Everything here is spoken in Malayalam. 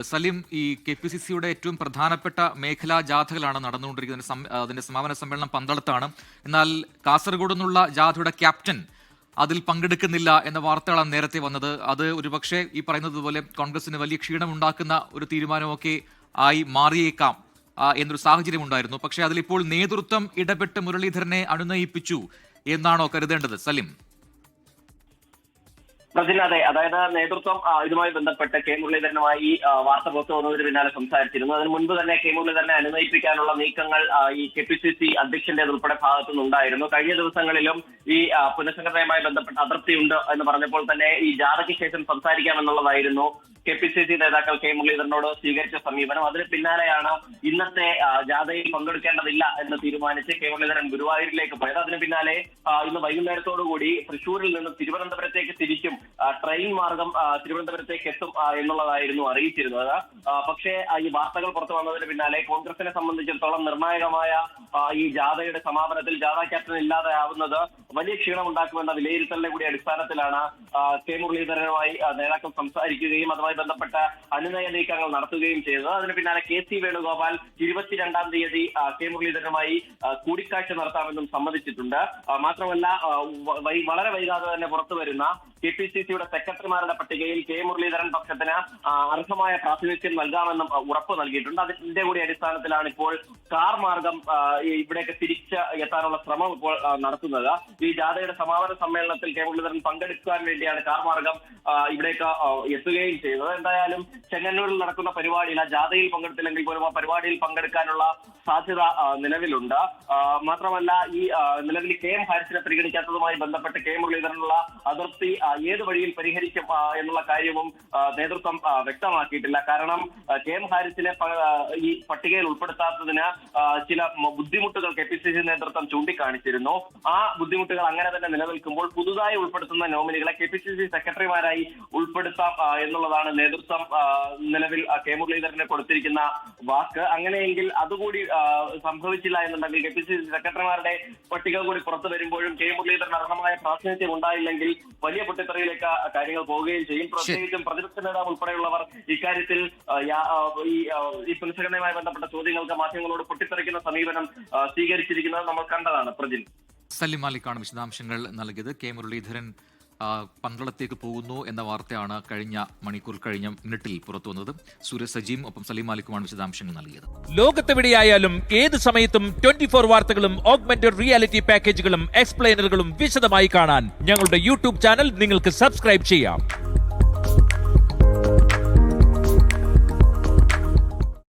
സലിം, ഈ KPCCയുടെ ഏറ്റവും പ്രധാനപ്പെട്ട മേഖലാ ജാഥകളാണ് നടന്നുകൊണ്ടിരിക്കുന്നത്. അതിന്റെ സമാപന സമ്മേളനം പന്തളത്താണ്. എന്നാൽ കാസർഗോഡ് നിന്നുള്ള ജാഥയുടെ ക്യാപ്റ്റൻ അതിൽ പങ്കെടുക്കുന്നില്ല എന്ന വാർത്തകളാണ് നേരത്തെ വന്നത്. അത് ഒരുപക്ഷെ ഈ പറയുന്നത് പോലെ കോൺഗ്രസിന് വലിയ ക്ഷീണമുണ്ടാക്കുന്ന ഒരു തീരുമാനമൊക്കെ ആയി മാറിയേക്കാം എന്നൊരു സാഹചര്യം ഉണ്ടായിരുന്നു. പക്ഷേ അതിലിപ്പോൾ നേതൃത്വം ഇടപെട്ട് മുരളീധരനെ അനുനയിപ്പിച്ചു എന്നാണോ കരുതേണ്ടത് സലിം? അതെ, അതായത് നേതൃത്വം ഇതുമായി ബന്ധപ്പെട്ട് കെ മുരളീധരനുമായി വാർത്ത പുറത്തു വന്നതിന് പിന്നാലെ സംസാരിച്ചിരുന്നു. അതിന് മുൻപ് തന്നെ കെ മുരളീധരനെ അനുനയിപ്പിക്കാനുള്ള നീക്കങ്ങൾ ഈ KPCC അധ്യക്ഷന്റേതുൾപ്പെടെ ഭാഗത്തു നിന്നുണ്ടായിരുന്നു. കഴിഞ്ഞ ദിവസങ്ങളിലും ഈ പുനഃസംഘടനയുമായി ബന്ധപ്പെട്ട അതൃപ്തിയുണ്ട് എന്ന് പറഞ്ഞപ്പോൾ തന്നെ ഈ ജാഥയ്ക്ക് ശേഷം സംസാരിക്കാമെന്നുള്ളതായിരുന്നു KPCC നേതാക്കൾ കെ മുരളീധരനോട് സ്വീകരിച്ച സമീപനം. അതിന് പിന്നാലെയാണ് ഇന്നത്തെ ജാഥയിൽ പങ്കെടുക്കേണ്ടതില്ല എന്ന് തീരുമാനിച്ച് കെ മുരളീധരൻ ഗുരുവായൂരിലേക്ക് പോയത്. അതിന് പിന്നാലെ ഇന്ന് വൈകുന്നേരത്തോടുകൂടി തൃശ്ശൂരിൽ നിന്ന് തിരുവനന്തപുരത്തേക്ക് തിരിച്ചും ട്രെയിൻ മാർഗം തിരുവനന്തപുരത്തേക്ക് എത്തും എന്നുള്ളതായിരുന്നു അറിയിച്ചിരുന്നത്. പക്ഷേ ഈ വാർത്തകൾ പുറത്തു വന്നതിന് പിന്നാലെ കോൺഗ്രസിനെ സംബന്ധിച്ചിടത്തോളം നിർണായകമായ ഈ ജാഥയുടെ സമാപനത്തിൽ ജാഥ ക്യാപ്റ്റൻ ഇല്ലാതെയാവുന്നത് വലിയ ക്ഷീണമുണ്ടാക്കുമെന്ന വിലയിരുത്തലിന്റെ കൂടി അടിസ്ഥാനത്തിലാണ് കെ മുരളീധരനുമായി നേതാക്കൾ സംസാരിക്കുകയും അതുമായി ബന്ധപ്പെട്ട അനുനയ നീക്കങ്ങൾ നടത്തുകയും ചെയ്തത്. അതിന് പിന്നാലെ KC വേണുഗോപാൽ 22-ാം തീയതി കെ മുരളീധരനുമായി കൂടിക്കാഴ്ച നടത്താമെന്നും സമ്മതിച്ചിട്ടുണ്ട്. മാത്രമല്ല വളരെ വൈകാതെ തന്നെ പുറത്തു വരുന്ന KPCCയുടെ സെക്രട്ടറിമാരുടെ പട്ടികയിൽ കെ മുരളീധരൻ പക്ഷത്തിന് അർഹമായ പ്രാതിനിധ്യം നൽകാമെന്നും ഉറപ്പ് നൽകിയിട്ടുണ്ട്. അതിന്റെ കൂടി അടിസ്ഥാനത്തിലാണ് ഇപ്പോൾ കാർ മാർഗം ഇവിടേക്ക് തിരിച്ച് എത്താനുള്ള ശ്രമം ഇപ്പോൾ നടത്തുന്നത്. ഈ ജാഥയുടെ സമാപന സമ്മേളനത്തിൽ കെ മുരളീധരൻ പങ്കെടുക്കാൻ വേണ്ടിയാണ് കാർ മാർഗം ഇവിടേക്ക് എത്തുകയും ചെയ്തത്. എന്തായാലും ചെങ്ങന്നൂരിൽ നടക്കുന്ന പരിപാടിയിൽ ജാഥയിൽ പങ്കെടുത്തില്ലെങ്കിൽ പോലും ആ പരിപാടിയിൽ പങ്കെടുക്കാനുള്ള സാധ്യത നിലവിലുണ്ട്. മാത്രമല്ല ഈ നിലവിൽ KM ഹാരിസിനെ പരിഗണിക്കാത്തതുമായി ബന്ധപ്പെട്ട് കെ മുരളീധരനുള്ള അതൃപ്തി ഏത് വഴിയിൽ പരിഹരിക്കും എന്നുള്ള കാര്യവും നേതൃത്വം വ്യക്തമാക്കിയിട്ടില്ല. കാരണം KM ഹാരിസിനെ ഈ പട്ടികയിൽ ഉൾപ്പെടുത്താത്തതിന് ചില ബുദ്ധിമുട്ടുകൾ KPCC നേതൃത്വം ചൂണ്ടിക്കാണിച്ചിരുന്നു. ആ ബുദ്ധിമുട്ടുകൾ അങ്ങനെ തന്നെ നിലനിൽക്കുമ്പോൾ പുതുതായി ഉൾപ്പെടുത്തുന്ന നോമിനികളെ KPCC സെക്രട്ടറിമാരായി ഉൾപ്പെടുത്താം എന്നുള്ളതാണ് നേതൃത്വം നിലവിൽ കെ മുരളീധരന് കൊടുത്തിരിക്കുന്ന വാക്ക്. അങ്ങനെയെങ്കിൽ അതുകൂടി സംഭവിച്ചില്ല എന്നുണ്ടെങ്കിൽ KPCC സെക്രട്ടറിമാരുടെ പട്ടിക കൂടി പുറത്തു വരുമ്പോഴും കെ മുരളീധരൻ അർഹമായ പ്രാതിനിധ്യം ഉണ്ടായില്ലെങ്കിൽ വലിയ പൊട്ടിത്തെറിയിലേക്ക് കാര്യങ്ങൾ പോവുകയും ചെയ്യും. പ്രത്യേകിച്ചും പ്രതിപക്ഷ നേതാവ് ഉൾപ്പെടെയുള്ളവർ ഇക്കാര്യത്തിൽ ഈ പുനഃസംഘടനയുമായി ബന്ധപ്പെട്ട ചോദ്യങ്ങൾക്ക് മാധ്യമങ്ങളോട് പൊട്ടിത്തെറിക്കുന്ന സമീപനം സ്വീകരിച്ചിരിക്കുന്നത് നമ്മൾ കണ്ടതാണ്. പ്രജിൻ സലിം മാലിക്കാണ് വിശദാംശങ്ങൾ നൽകിയത്. കെ മുരളീധരൻ പന്തളത്തേക്ക് പോകുന്നു എന്ന വാർത്തയാണ് കഴിഞ്ഞ മിനിറ്റിൽ പുറത്തു വന്നത്. സൂര്യ സജീം ഒപ്പം സലീം മാലിക്കുമാണ് വിശദാംശങ്ങൾ നൽകിയത്. ലോകത്തെവിടെയായാലും ഏത് സമയത്തും 24 വാർത്തകളും ഓഗ്മെന്റഡ് റിയാലിറ്റി പാക്കേജുകളും എക്സ്പ്ലെയിനറുകളും വിശദമായി കാണാൻ ഞങ്ങളുടെ YouTube ചാനൽ നിങ്ങൾക്ക് സബ്സ്ക്രൈബ് ചെയ്യാം.